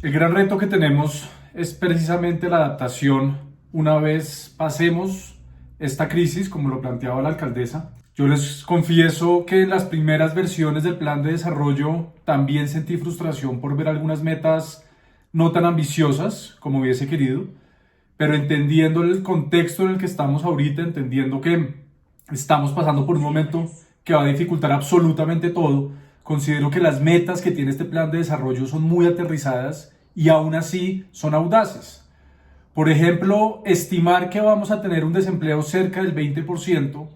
El gran reto que tenemos es precisamente la adaptación una vez pasemos esta crisis, como lo planteaba la alcaldesa. Yo les confieso que en las primeras versiones del plan de desarrollo también sentí frustración por ver algunas metas no tan ambiciosas como hubiese querido, pero entendiendo el contexto en el que estamos ahorita, entendiendo que estamos pasando por un momento que va a dificultar absolutamente todo, considero que las metas que tiene este plan de desarrollo son muy aterrizadas y aún así son audaces. Por ejemplo, estimar que vamos a tener un desempleo cerca del 20%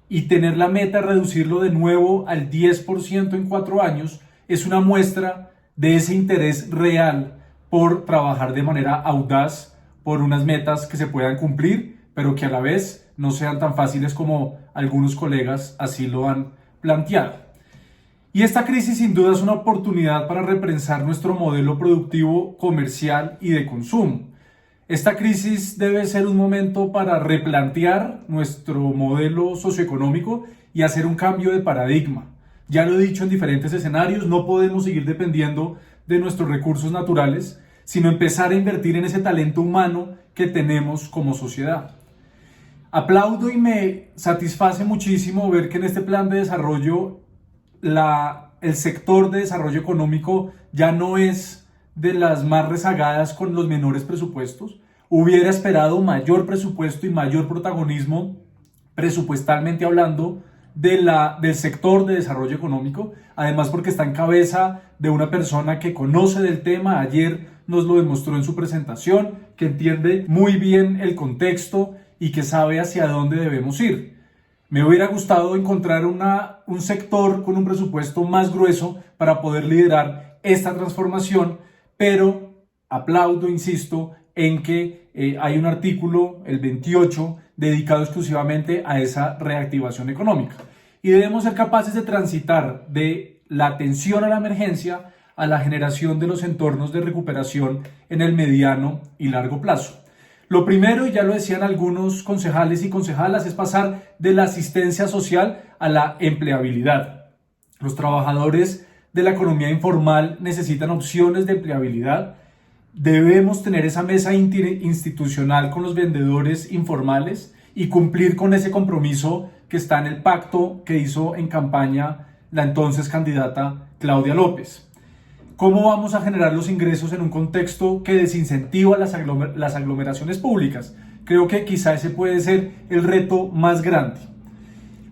y tener la meta de reducirlo de nuevo al 10% en 4 años es una muestra de ese interés real por trabajar de manera audaz por unas metas que se puedan cumplir, pero que a la vez no sean tan fáciles como algunos colegas así lo han planteado. Y esta crisis sin duda es una oportunidad para repensar nuestro modelo productivo, comercial y de consumo. Esta crisis debe ser un momento para replantear nuestro modelo socioeconómico y hacer un cambio de paradigma. Ya lo he dicho en diferentes escenarios, no podemos seguir dependiendo de nuestros recursos naturales, sino empezar a invertir en ese talento humano que tenemos como sociedad. Aplaudo y me satisface muchísimo ver que en este plan de desarrollo el sector de desarrollo económico ya no es de las más rezagadas con los menores presupuestos. Hubiera esperado mayor presupuesto y mayor protagonismo presupuestalmente hablando del sector de desarrollo económico, además porque está en cabeza de una persona que conoce del tema. Ayer nos lo demostró en su presentación, que entiende muy bien el contexto y que sabe hacia dónde debemos ir. Me hubiera gustado encontrar un sector con un presupuesto más grueso para poder liderar esta transformación, pero aplaudo, insisto, en que hay un artículo, el 28, dedicado exclusivamente a esa reactivación económica. Y debemos ser capaces de transitar de la atención a la emergencia a la generación de los entornos de recuperación en el mediano y largo plazo. Lo primero, y ya lo decían algunos concejales y concejalas, es pasar de la asistencia social a la empleabilidad. Los trabajadores de la economía informal necesitan opciones de empleabilidad. Debemos tener esa mesa institucional con los vendedores informales y cumplir con ese compromiso que está en el pacto que hizo en campaña la entonces candidata Claudia López. ¿Cómo vamos a generar los ingresos en un contexto que desincentiva las aglomeraciones públicas? Creo que quizá ese puede ser el reto más grande.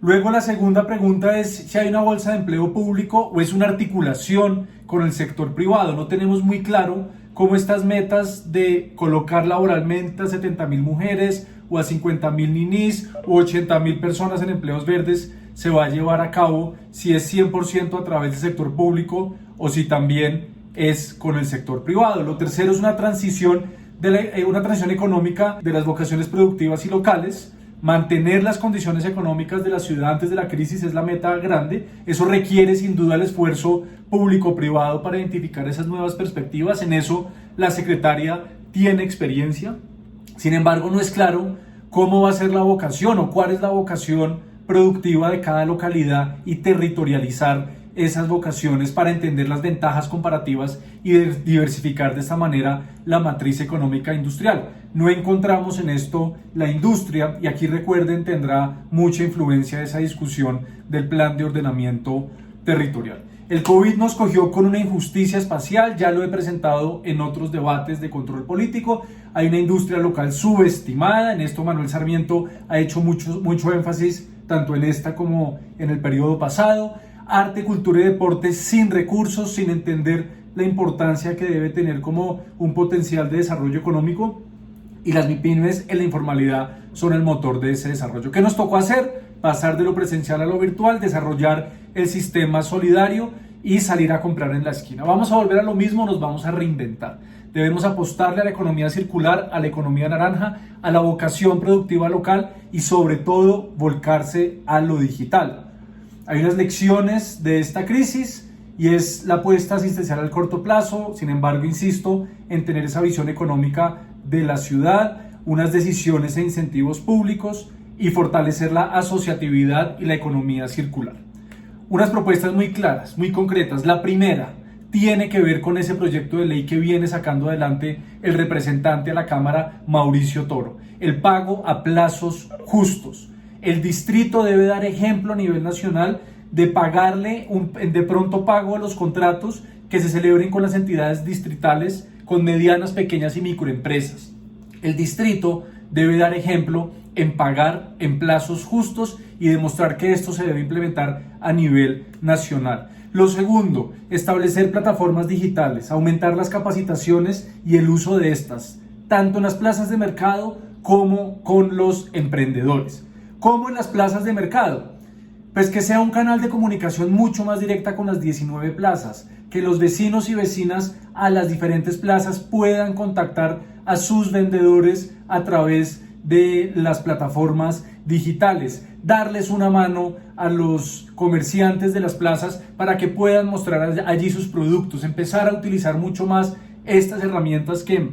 Luego la segunda pregunta es si hay una bolsa de empleo público o es una articulación con el sector privado. No tenemos muy claro cómo estas metas de colocar laboralmente a 70,000 mujeres o a 50,000 ninis o 80,000 personas en empleos verdes se va a llevar a cabo, si es 100% a través del sector público o si también es con el sector privado. Lo tercero es una transición económica de las vocaciones productivas y locales. Mantener las condiciones económicas de la ciudad antes de la crisis es la meta grande. Eso requiere sin duda el esfuerzo público-privado para identificar esas nuevas perspectivas. En eso la secretaria tiene experiencia. Sin embargo, no es claro cómo va a ser la vocación o cuál es la vocación productiva de cada localidad y territorializar esas vocaciones para entender las ventajas comparativas y diversificar de esta manera la matriz económica industrial. No encontramos en esto la industria, y aquí recuerden tendrá mucha influencia esa discusión del plan de ordenamiento territorial. El COVID nos cogió con una injusticia espacial, ya lo he presentado en otros debates de control político. Hay una industria local subestimada, en esto Manuel Sarmiento ha hecho mucho énfasis tanto en esta como en el periodo pasado. Arte, cultura y deporte sin recursos, sin entender la importancia que debe tener como un potencial de desarrollo económico, y las MIPYMES en la informalidad son el motor de ese desarrollo. ¿Qué nos tocó hacer? Pasar de lo presencial a lo virtual, desarrollar el sistema solidario y salir a comprar en la esquina. Vamos a volver a lo mismo, nos vamos a reinventar. Debemos apostarle a la economía circular, a la economía naranja, a la vocación productiva local y sobre todo volcarse a lo digital. Hay unas lecciones de esta crisis y es la apuesta asistencial al corto plazo. Sin embargo, insisto en tener esa visión económica de la ciudad, unas decisiones e incentivos públicos y fortalecer la asociatividad y la economía circular. Unas propuestas muy claras, muy concretas. La primera, tiene que ver con ese proyecto de ley que viene sacando adelante el representante a la Cámara, Mauricio Toro. El pago a plazos justos. El distrito debe dar ejemplo a nivel nacional de pagarle de pronto pago a los contratos que se celebren con las entidades distritales, con medianas, pequeñas y microempresas. El distrito debe dar ejemplo en pagar en plazos justos y demostrar que esto se debe implementar a nivel nacional. Lo segundo, establecer plataformas digitales, aumentar las capacitaciones y el uso de estas, tanto en las plazas de mercado como con los emprendedores. ¿Cómo en las plazas de mercado? Pues que sea un canal de comunicación mucho más directa con las 19 plazas, que los vecinos y vecinas a las diferentes plazas puedan contactar a sus vendedores a través de las plataformas digitales, darles una mano a los comerciantes de las plazas para que puedan mostrar allí sus productos, empezar a utilizar mucho más estas herramientas que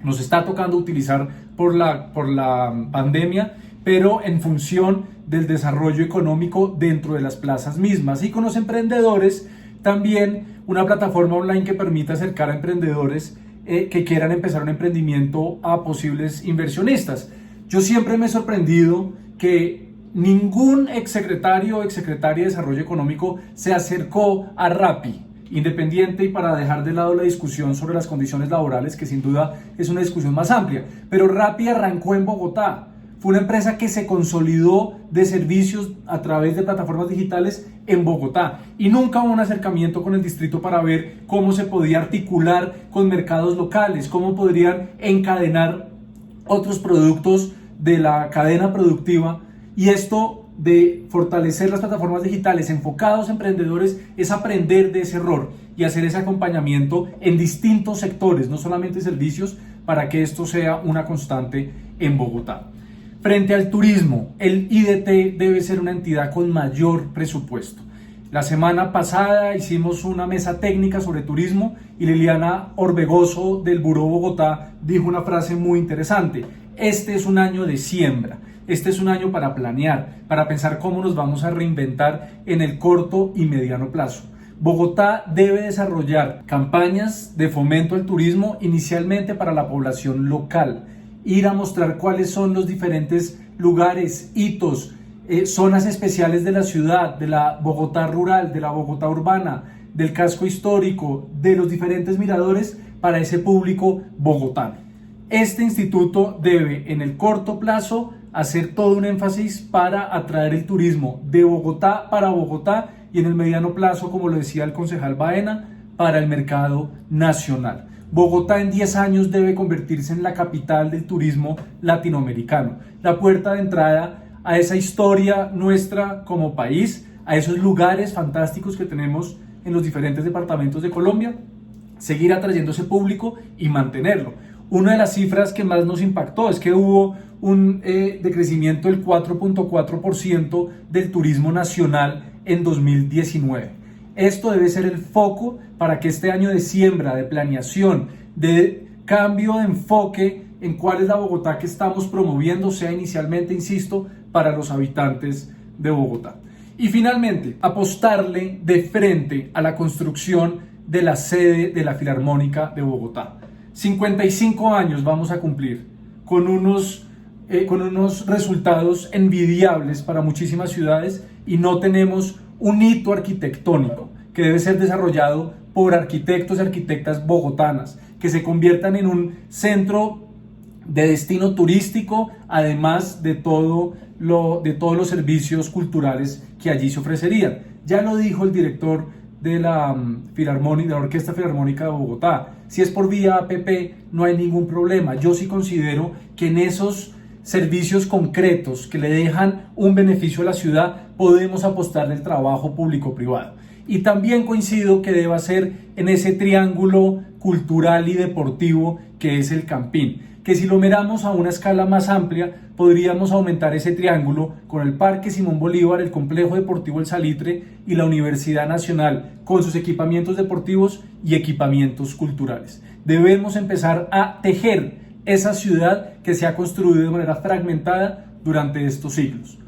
nos está tocando utilizar por la pandemia, pero en función del desarrollo económico dentro de las plazas mismas. Y con los emprendedores, también una plataforma online que permita acercar a emprendedores que quieran empezar un emprendimiento a posibles inversionistas. Yo siempre me he sorprendido que ningún exsecretario o exsecretaria de Desarrollo Económico se acercó a Rappi, independiente, y para dejar de lado la discusión sobre las condiciones laborales, que sin duda es una discusión más amplia. Pero Rappi arrancó en Bogotá. Fue una empresa que se consolidó de servicios a través de plataformas digitales en Bogotá y nunca hubo un acercamiento con el distrito para ver cómo se podía articular con mercados locales, cómo podrían encadenar otros productos de la cadena productiva. Y esto de fortalecer las plataformas digitales enfocados a emprendedores es aprender de ese error y hacer ese acompañamiento en distintos sectores, no solamente servicios, para que esto sea una constante en Bogotá. Frente al turismo, el IDT debe ser una entidad con mayor presupuesto. La semana pasada hicimos una mesa técnica sobre turismo y Liliana Orbegoso del Buró Bogotá dijo una frase muy interesante. Este es un año de siembra, este es un año para planear, para pensar cómo nos vamos a reinventar en el corto y mediano plazo. Bogotá debe desarrollar campañas de fomento al turismo inicialmente para la población local, ir a mostrar cuáles son los diferentes lugares, hitos, zonas especiales de la ciudad, de la Bogotá rural, de la Bogotá urbana, del casco histórico, de los diferentes miradores para ese público bogotano. Este instituto debe en el corto plazo hacer todo un énfasis para atraer el turismo de Bogotá para Bogotá y en el mediano plazo, como lo decía el concejal Baena, para el mercado nacional. Bogotá en 10 años debe convertirse en la capital del turismo latinoamericano, la puerta de entrada a esa historia nuestra como país, a esos lugares fantásticos que tenemos en los diferentes departamentos de Colombia, seguir atrayendo ese público y mantenerlo. Una de las cifras que más nos impactó es que hubo un decrecimiento del 4.4% del turismo nacional en 2019. Esto debe ser el foco para que este año de siembra, de planeación, de cambio de enfoque en cuál es la Bogotá que estamos promoviendo sea inicialmente, insisto, para los habitantes de Bogotá. Y finalmente, apostarle de frente a la construcción de la sede de la Filarmónica de Bogotá. 55 años vamos a cumplir con unos resultados envidiables para muchísimas ciudades y no tenemos un hito arquitectónico que debe ser desarrollado por arquitectos y arquitectas bogotanas, que se conviertan en un centro de destino turístico, además de todos los servicios culturales que allí se ofrecerían. Ya lo dijo el director de la Filarmónica, de la Orquesta Filarmónica de Bogotá, si es por vía APP no hay ningún problema. Yo sí considero que en esos servicios concretos que le dejan un beneficio a la ciudad podemos apostarle el trabajo público-privado. Y también coincido que deba ser en ese triángulo cultural y deportivo que es el Campín, que si lo miramos a una escala más amplia podríamos aumentar ese triángulo con el Parque Simón Bolívar, el Complejo Deportivo El Salitre y la Universidad Nacional con sus equipamientos deportivos y equipamientos culturales. Debemos empezar a tejer esa ciudad que se ha construido de manera fragmentada durante estos siglos.